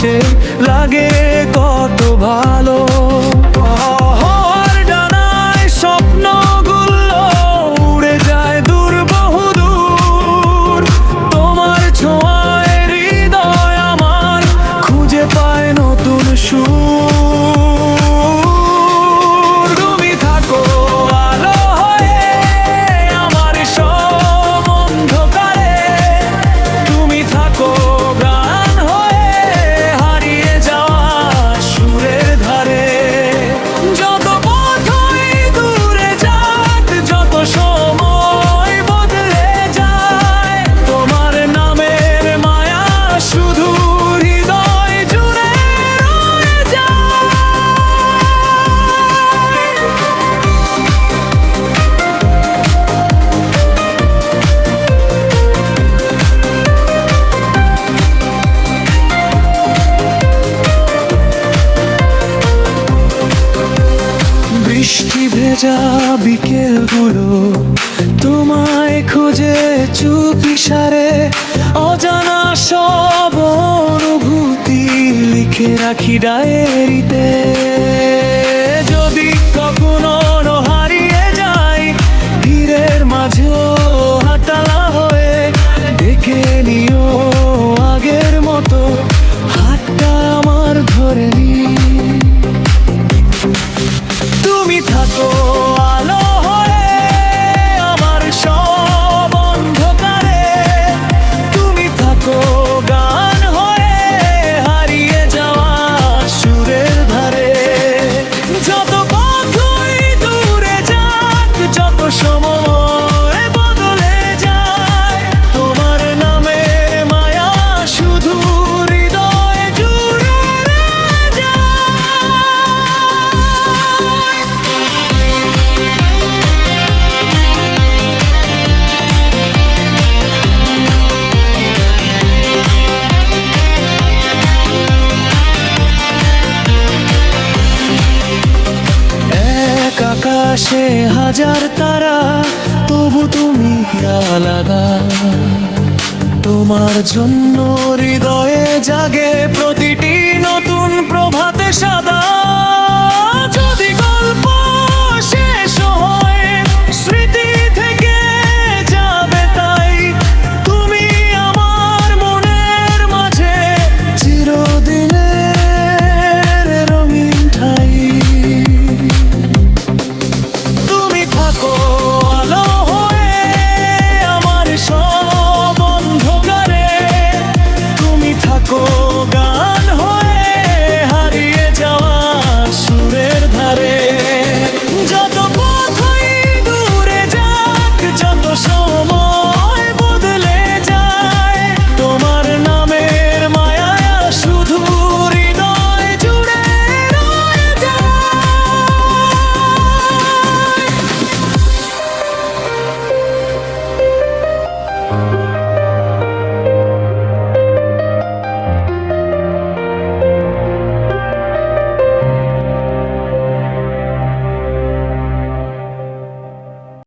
পাশে লাগে কত ভালো। ডানায় স্বপ্নগুলো উড়ে যায় দূর বহুদূর, তোমার ছোঁয়ায় হৃদয় আমার খুঁজে পায় নতুন সুর। তুমি থাকো আলো হয়ে আমার সব অন্ধকারে, তুমি থাকো গান হয়ে হারিয়ে যাওয়া সুরের ধারে। যত পথই দূরে যাক, যত সময় বদলে যায়, তোমার নামের মায়া শুধু হৃদয় জুড়ে রয়ে যায়। বৃষ্টি ভেজা বিকেলগুলো তোমায় খুঁজে চুপি সারে, অজানা সব অনুভূতি লিখে রাখি ডায়েরিতে। যদি কখনো হারিয়ে যাই ভিড়ের মাঝেও হাতলা হয়ে, দেখে নিও আগের মতো হাতটা আমার ধরে নি। তুমি থাকো আলো হয়ে আমার সব অন্ধকারে, তুমি থাকো গান হয়ে হারিয়ে যাওয়া সুরের ধারে। যত পথই দূরে যাক, যত সময় বদলে যায়, তোমার নামের মায়া শুধু হৃদয় জুড়ে রয়ে যায়। এক আকাশে হাজার তারা, তবু তুমি আলাদা। তোমার জন্য হৃদয়ে জাগে প্রতিটি নতুন প্রভাতে সাদা।